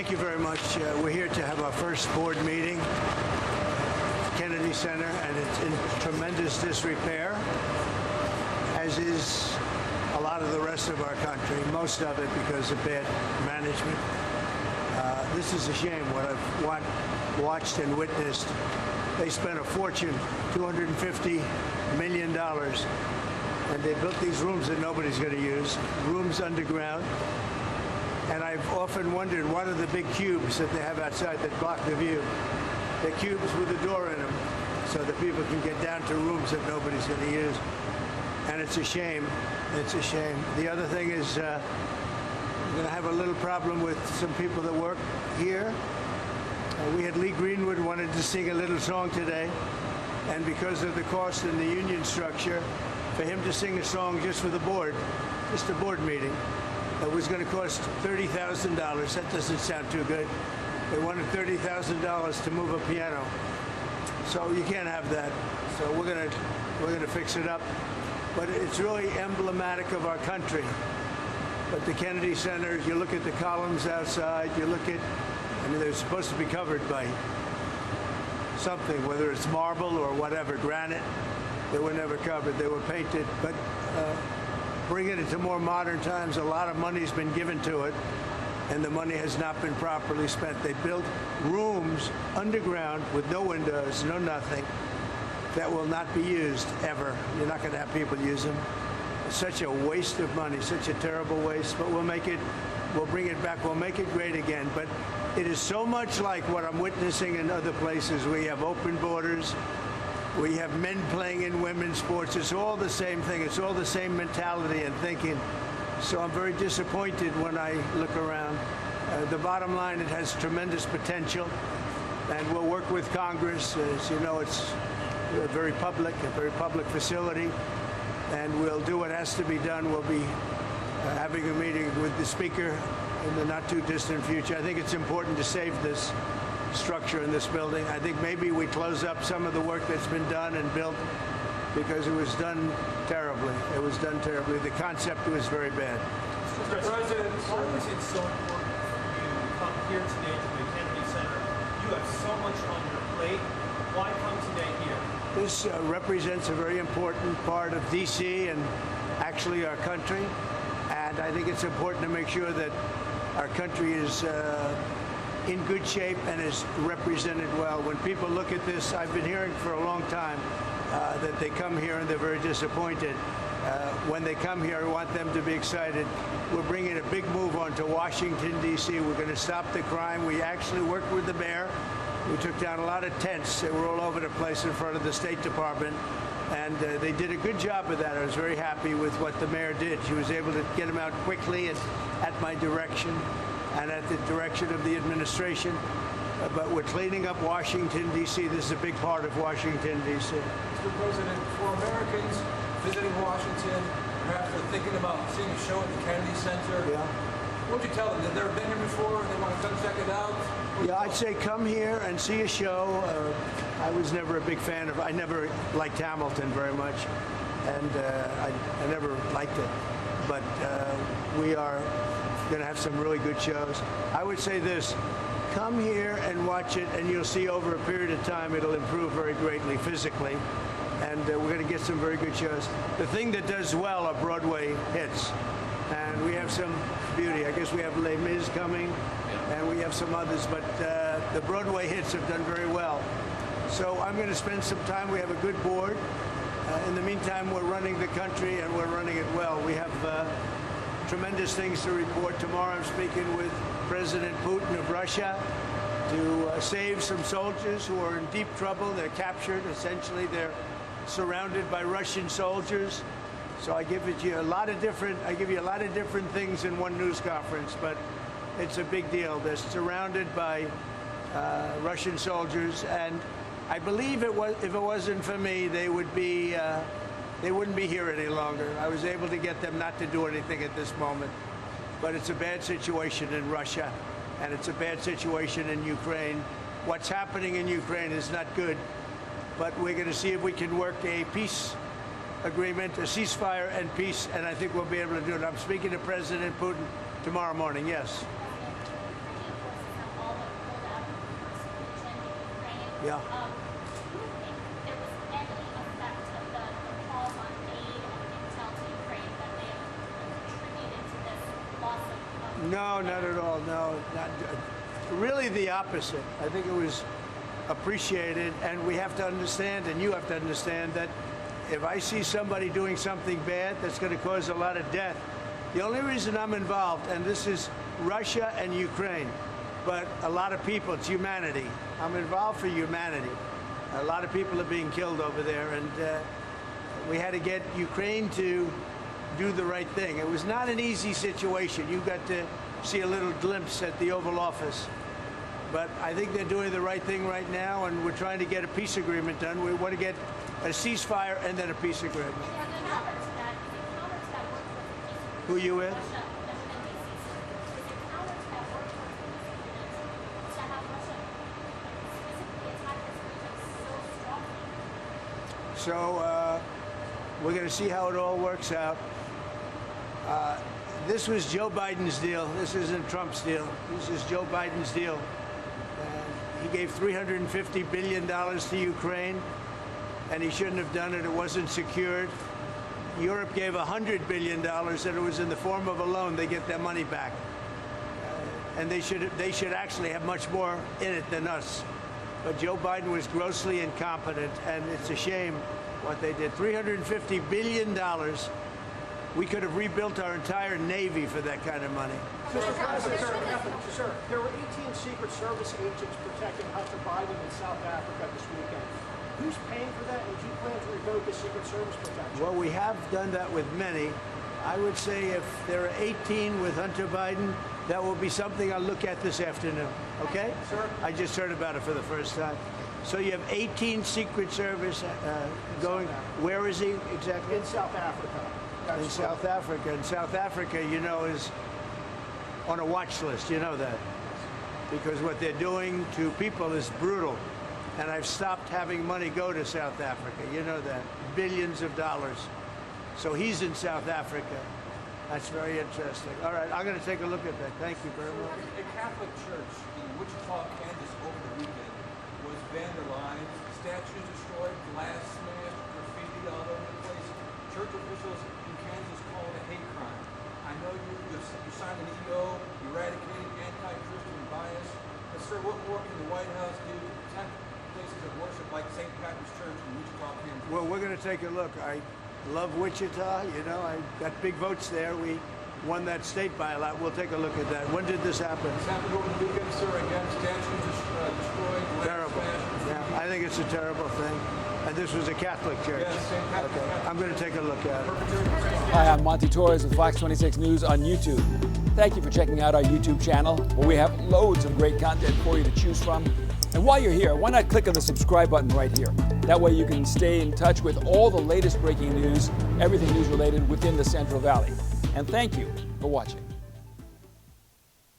Thank you very much. We're here to have our first board meeting at Kennedy Center, and it's in tremendous disrepair, as is a lot of the rest of our country, most of it because of bad management. This is a shame what I've watched and witnessed. They spent a fortune, $250 million, and they built these rooms that nobody's going to use, rooms underground. And I've often wondered, what are the big cubes that they have outside that block the view? They're cubes with a door in them so that people can get down to rooms that nobody's going to use. And it's a shame. It's a shame. The other thing is we're going to have a little problem with some people that work here. We had Lee Greenwood wanted to sing a little song today, and because of the cost in the union structure, for him to sing a song just for the board, just a board meeting, it was going to cost $30,000. That doesn't sound too good. They wanted $30,000 to move a piano, so you can't have that. So we're gonna fix it up. But it's really emblematic of our country. But the Kennedy Center, you look at the columns outside, you look at, I mean, they're supposed to be covered by something, whether it's marble or whatever, granite. They were never covered. They were painted. But bringing it to more modern times, a lot of money's been given to it, and the money has not been properly spent. They built rooms underground with no windows, no nothing, that will not be used ever. You're not going to have people use them. It's such a waste of money, such a terrible waste, but we'll bring it back, we'll make it great again. But it is so much like what I'm witnessing in other places. We have open borders, we have men playing in women's sports. It's all the same thing. It's all the same mentality and thinking. So I'm very disappointed when I look around. The bottom line, it has tremendous potential, and we'll work with Congress. As you know, it's a very public facility, and we'll do what has to be done. We'll be having a meeting with the Speaker in the not-too-distant future. I think it's important to save this structure in this building. I think maybe we close up some of the work that's been done and built because it was done terribly. It was done terribly. The concept was very bad. Mr. President, why was it so important for you to come here today to the Kennedy Center? You have so much on your plate. Why come today here? This represents a very important part of D.C. and actually our country. And I think it's important to make sure that our country is in good shape and is represented well. When people look at this, I've been hearing for a long time that they come here and they're very disappointed. When they come here, I want them to be excited. We're bringing a big move onto Washington, D.C. We're going to stop the crime. We actually worked with the mayor. We took down a lot of tents that were all over the place in front of the State Department, and they did a good job of that. I was very happy with what the mayor did. She was able to get them out quickly and at my direction and at the direction of the administration. But we're cleaning up Washington, D.C. This is a big part of Washington, D.C. Mr. President, for Americans visiting Washington, perhaps they're thinking about seeing a show at the Kennedy Center. Yeah. What would you tell them? They've never been here before, they want to come check it out? Yeah, I'd say come here and see a show. I was never a big fan of, I never liked Hamilton very much, and I never liked it. But we are going to have some really good shows. I would say this, come here and watch it, and you'll see over a period of time it'll improve very greatly physically, and we're going to get some very good shows. The thing that does well are Broadway hits, and we have some beauty. I guess we have Les Mis coming, and we have some others, but the Broadway hits have done very well. So I'm going to spend some time. We have a good board. In the meantime, we're running the country, and we're running it well. We have tremendous things to report. Tomorrow I'm speaking with President Putin of Russia to save some soldiers who are in deep trouble. They're captured. Essentially, they're surrounded by Russian soldiers. So I give you a lot of different things in one news conference, but it's a big deal. They're surrounded by Russian soldiers, and I believe if it wasn't for me, they wouldn't be here any longer. I was able to get them not to do anything at this moment. But it's a bad situation in Russia, and it's a bad situation in Ukraine. What's happening in Ukraine is not good, but we're going to see if we can work a peace agreement, a ceasefire and peace, and I think we'll be able to do it. I'm speaking to President Putin tomorrow morning, yes. Yeah. Do you think there was any effect of the pause on aid and intel to Ukraine that may have contributed to this loss of No, not at all. No, not really the opposite. I think it was appreciated, and we have to understand, and you have to understand, that if I see somebody doing something bad that's going to cause a lot of death, the only reason I'm involved, and this is Russia and Ukraine, but a lot of people, it's humanity. I'm involved for humanity. A lot of people are being killed over there, and we had to get Ukraine to do the right thing. It was not an easy situation. You got to see a little glimpse at the Oval Office. But I think they're doing the right thing right now, and we're trying to get a peace agreement done. We want to get a ceasefire and then a peace agreement. Who you with? So we're going to see how it all works out. This was Joe Biden's deal. This isn't Trump's deal. This is Joe Biden's deal. He gave $350 billion to Ukraine, and he shouldn't have done it. It wasn't secured. Europe gave $100 billion, and it was in the form of a loan. They get their money back. And they should actually have much more in it than us. But Joe Biden was grossly incompetent, and it's a shame what they did. $350 billion. We could have rebuilt our entire Navy for that kind of money. Mr. President, sir, there were 18 Secret Service agents protecting Hunter Biden in South Africa this weekend. Who's paying for that, and do you plan to revoke the Secret Service protection? Well, we have done that with many. I would say if there are 18 with Hunter Biden, that will be something I'll look at this afternoon, okay? Sir? I just heard about it for the first time. So you have 18 Secret Service going, where is he exactly? In South Africa. In South Africa. And South Africa, you know, is on a watch list. You know that. Because what they're doing to people is brutal. And I've stopped having money go to South Africa. You know that. Billions of dollars. So he's in South Africa. That's very interesting. All right, I'm going to take a look at that. Thank you very much. A Catholic church in Wichita, Kansas over the weekend was vandalized, statues destroyed, glass smashed, graffiti all over the place. Church officials in Kansas call it a hate crime. I know you signed an EO eradicating anti-Christian bias. But sir, what more can the White House do to protect places of worship like St. Patrick's Church in Wichita, Kansas? Well, we're going to take a look. I love Wichita. You know, I got big votes there. We won that state by a lot. We'll take a look at that. When did this happen? This happened over the weekend, sir. Again, statues destroyed, glass Terrible. smashed. Yeah, I think it's a terrible thing. And this was a Catholic church. Yes, St. Patrick's Okay, Catholic I'm going to take a look at it. Hi, I'm Monty Torres with Fox 26 News on YouTube. Thank you for checking out our YouTube channel, where we have loads of great content for you to choose from. And while you're here, why not click on the subscribe button right here? That way you can stay in touch with all the latest breaking news, everything news related within the Central Valley. And thank you for watching.